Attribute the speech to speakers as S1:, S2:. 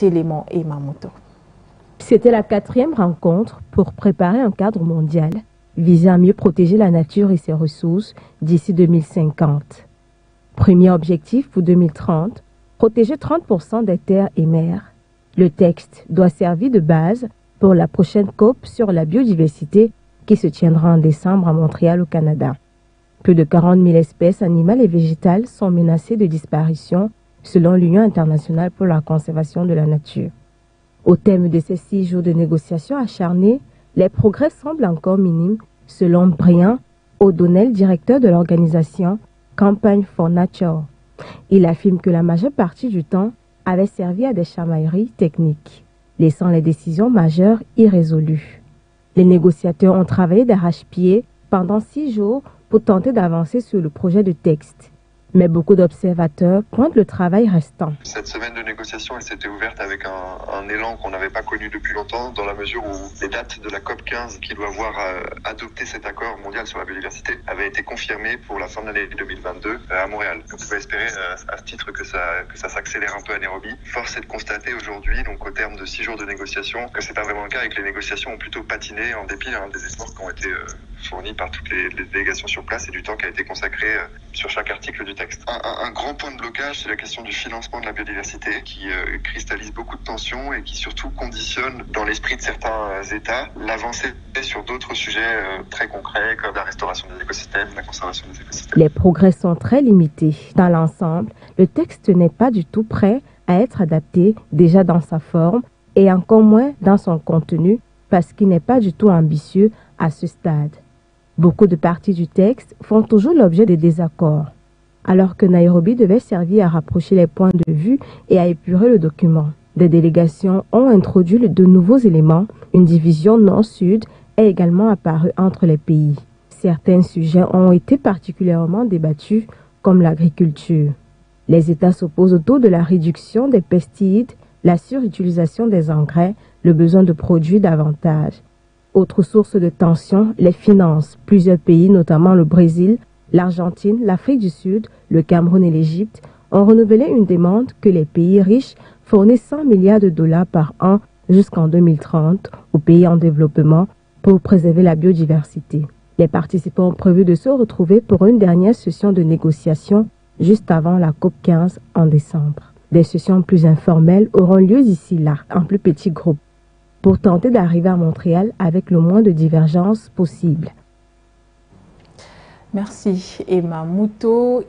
S1: Télémon et Mamoto.
S2: C'était la 4e rencontre pour préparer un cadre mondial visant à mieux protéger la nature et ses ressources d'ici 2050. Premier objectif pour 2030, protéger 30% des terres et mers. Le texte doit servir de base pour la prochaine COP sur la biodiversité qui se tiendra en décembre à Montréal au Canada. Plus de 40 000 espèces animales et végétales sont menacées de disparition selon l'Union internationale pour la conservation de la nature. Au terme de ces 6 jours de négociations acharnées, les progrès semblent encore minimes selon Brian O'Donnell, directeur de l'organisation Campaign for Nature. Il affirme que la majeure partie du temps avait servi à des chamailleries techniques, laissant les décisions majeures irrésolues. Les négociateurs ont travaillé d'arrache-pied pendant 6 jours pour tenter d'avancer sur le projet de texte. Mais beaucoup d'observateurs pointent le travail restant.
S3: Cette semaine de négociation, elle s'était ouverte avec un élan qu'on n'avait pas connu depuis longtemps, dans la mesure où les dates de la COP 15, qui doit voir adopter cet accord mondial sur la biodiversité, avaient été confirmées pour la fin de l'année 2022 à Montréal. On pouvait espérer à ce titre que ça s'accélère un peu à Nairobi. Force est de constater aujourd'hui, donc au terme de 6 jours de négociation, que c'est pas vraiment le cas et que les négociations ont plutôt patiné en dépit des efforts qui ont été fournis par toutes les délégations sur place et du temps qui a été consacré sur chaque article du texte. Un grand point de blocage, c'est la question du financement de la biodiversité qui cristallise beaucoup de tensions et qui surtout conditionne dans l'esprit de certains États l'avancée sur d'autres sujets très concrets comme la restauration des écosystèmes, la conservation des écosystèmes.
S2: Les progrès sont très limités. Dans l'ensemble, le texte n'est pas du tout prêt à être adapté déjà dans sa forme et encore moins dans son contenu parce qu'il n'est pas du tout ambitieux à ce stade. Beaucoup de parties du texte font toujours l'objet de désaccords, alors que Nairobi devait servir à rapprocher les points de vue et à épurer le document. Des délégations ont introduit de nouveaux éléments. Une division nord-sud est également apparue entre les pays. Certains sujets ont été particulièrement débattus, comme l'agriculture. Les États s'opposent au taux de la réduction des pesticides, la surutilisation des engrais, le besoin de produire davantage. Autre source de tension, les finances. Plusieurs pays, notamment le Brésil, l'Argentine, l'Afrique du Sud, le Cameroun et l'Égypte, ont renouvelé une demande que les pays riches fournissent 100 milliards de dollars par an jusqu'en 2030 aux pays en développement pour préserver la biodiversité. Les participants ont prévu de se retrouver pour une dernière session de négociation juste avant la COP 15 en décembre. Des sessions plus informelles auront lieu ici là, en plus petits groupes, pour tenter d'arriver à Montréal avec le moins de divergences possible.
S1: Merci Emma Mouto.